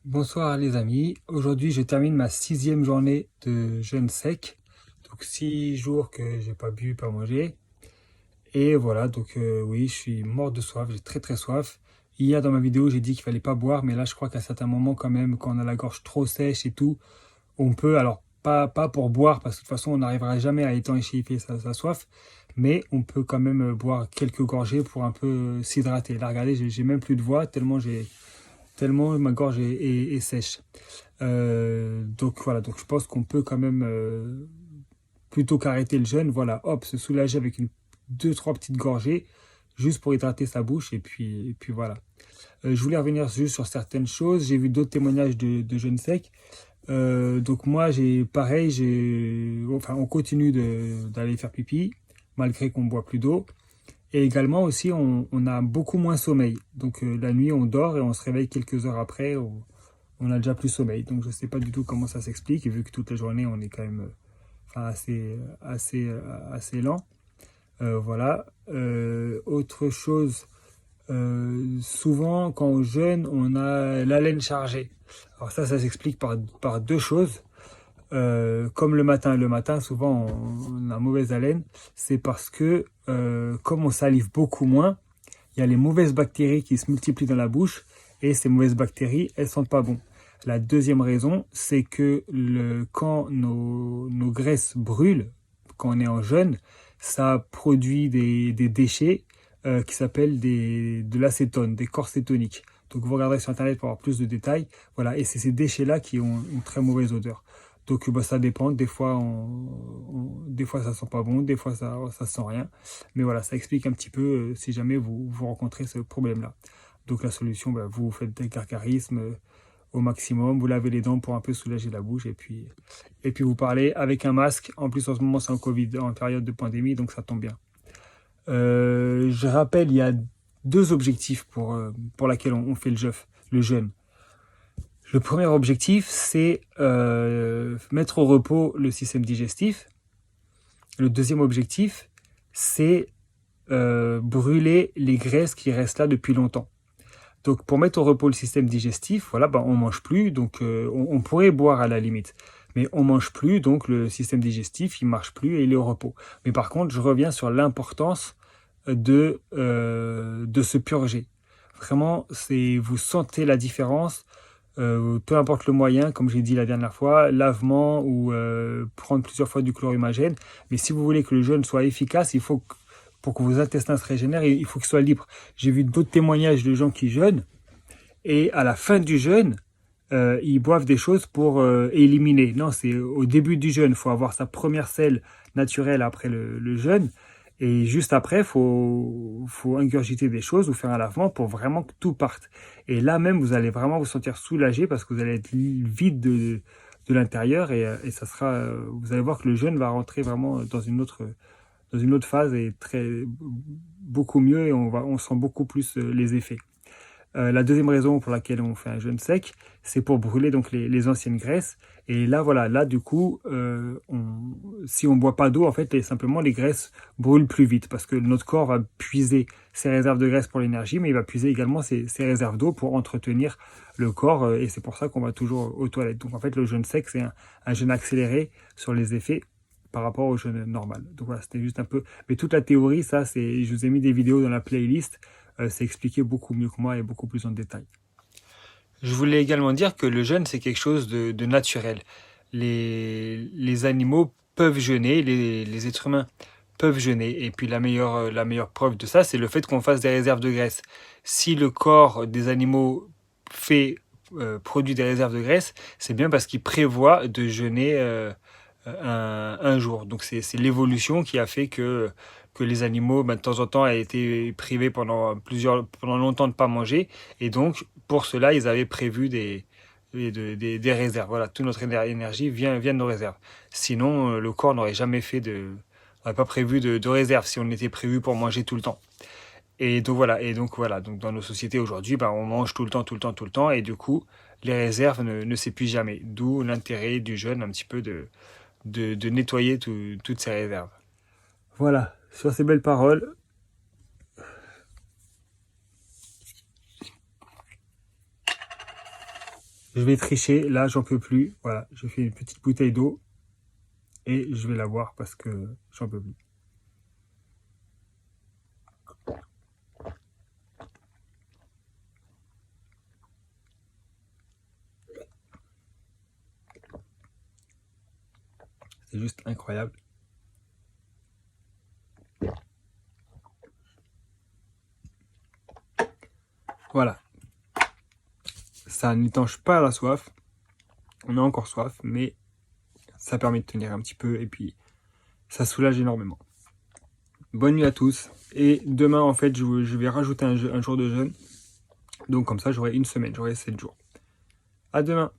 Bonsoir les amis, aujourd'hui je termine ma 6e journée de jeûne sec, donc 6 jours que j'ai pas bu, pas mangé, et voilà, donc oui je suis mort de soif, j'ai très très soif. Hier dans ma vidéo j'ai dit qu'il fallait pas boire, mais là je crois qu'à certains moments quand même, quand on a la gorge trop sèche et tout, on peut, alors pas pour boire, parce que de toute façon on n'arrivera jamais à étancher sa soif, mais on peut quand même boire quelques gorgées pour un peu s'hydrater. Là regardez, j'ai même plus de voix tellement ma gorge est sèche. Donc voilà, donc je pense qu'on peut quand même, plutôt qu'arrêter le jeûne, voilà, hop, se soulager avec deux, trois petites gorgées, juste pour hydrater sa bouche, et puis voilà. Je voulais revenir juste sur certaines choses, j'ai vu d'autres témoignages de jeûne sec. Donc moi, pareil, enfin, on continue d'aller faire pipi, malgré qu'on boit plus d'eau. Et également aussi, on a beaucoup moins sommeil. Donc la nuit, on dort et on se réveille quelques heures après, on a déjà plus sommeil. Donc je ne sais pas du tout comment ça s'explique, vu que toute la journée, on est quand même enfin, assez lent. Voilà. Autre chose, souvent quand on jeûne, on a l'haleine chargée. Alors ça s'explique par deux choses. Comme le matin, souvent on a mauvaise haleine, c'est parce que comme on salive beaucoup moins, il y a les mauvaises bactéries qui se multiplient dans la bouche et ces mauvaises bactéries, elles sentent pas bon. La deuxième raison, c'est que quand nos graisses brûlent, quand on est en jeûne, ça produit des déchets qui s'appellent de l'acétone, des corps cétoniques. Donc vous regarderez sur internet pour avoir plus de détails. Voilà, et c'est ces déchets-là qui ont une très mauvaise odeur. Donc bah, ça dépend, des fois ça sent pas bon, des fois ça sent rien. Mais voilà, ça explique un petit peu si jamais vous rencontrez ce problème-là. Donc la solution, bah, vous faites des gargarismes au maximum, vous lavez les dents pour un peu soulager la bouche et puis vous parlez avec un masque. En plus en ce moment c'est en Covid, en période de pandémie, donc ça tombe bien. Je rappelle, il y a deux objectifs pour laquelle on fait le jeûne. Le premier objectif, c'est mettre au repos le système digestif. Le deuxième objectif, c'est brûler les graisses qui restent là depuis longtemps. Donc pour mettre au repos le système digestif, voilà, ben, on mange plus, donc on pourrait boire à la limite, mais on mange plus, donc le système digestif il marche plus et il est au repos. Mais par contre, je reviens sur l'importance de se purger. Vraiment, vous sentez la différence, peu importe le moyen, comme j'ai dit la dernière fois, lavement ou prendre plusieurs fois du chlorhumagène. Mais si vous voulez que le jeûne soit efficace, pour que vos intestins se régénèrent, il faut qu'ils soient libres. J'ai vu d'autres témoignages de gens qui jeûnent et à la fin du jeûne, ils boivent des choses pour éliminer. Non, c'est au début du jeûne, il faut avoir sa première selle naturelle après le jeûne. Et juste après, faut ingurgiter des choses ou faire un lavement pour vraiment que tout parte. Et là même, vous allez vraiment vous sentir soulagé parce que vous allez être vide de l'intérieur et ça sera, vous allez voir que le jeûne va rentrer vraiment dans une autre phase et beaucoup mieux et on sent beaucoup plus les effets. La deuxième raison pour laquelle on fait un jeûne sec, c'est pour brûler donc les anciennes graisses. Et là, voilà, là du coup, si on boit pas d'eau, en fait, simplement les graisses brûlent plus vite parce que notre corps va puiser ses réserves de graisse pour l'énergie, mais il va puiser également ses réserves d'eau pour entretenir le corps. Et c'est pour ça qu'on va toujours aux toilettes. Donc en fait, le jeûne sec, c'est un jeûne accéléré sur les effets par rapport au jeûne normal. Donc voilà, c'était juste un peu. Mais toute la théorie, ça, je vous ai mis des vidéos dans la playlist. C'est expliqué beaucoup mieux que moi et beaucoup plus en détail. Je voulais également dire que le jeûne, c'est quelque chose de naturel. Les animaux peuvent jeûner, les êtres humains peuvent jeûner. Et puis la meilleure preuve de ça, c'est le fait qu'on fasse des réserves de graisse. Si le corps des animaux produit des réserves de graisse, c'est bien parce qu'il prévoit de jeûner un jour. Donc c'est l'évolution qui a fait que les animaux, ben, de temps en temps, aient été privés pendant longtemps de ne pas manger. Et donc, pour cela, ils avaient prévu des réserves. Voilà, toute notre énergie vient de nos réserves. Sinon, le corps n'aurait pas prévu de réserve si on était prévu pour manger tout le temps. Et donc, dans nos sociétés aujourd'hui, ben, on mange tout le temps, tout le temps, tout le temps. Et du coup, les réserves ne s'épuisent jamais. D'où l'intérêt du jeûne, un petit peu de nettoyer toutes ces réserves. Voilà, sur ces belles paroles, Je vais tricher, là j'en peux plus. Voilà, je fais une petite bouteille d'eau et je vais la boire parce que j'en peux plus. C'est juste incroyable. Voilà. Ça n'étanche pas la soif. On a encore soif, mais ça permet de tenir un petit peu et puis ça soulage énormément. Bonne nuit à tous. Et demain, en fait, je vais rajouter un jour de jeûne. Donc comme ça, j'aurai une semaine, j'aurai 7 jours. À demain.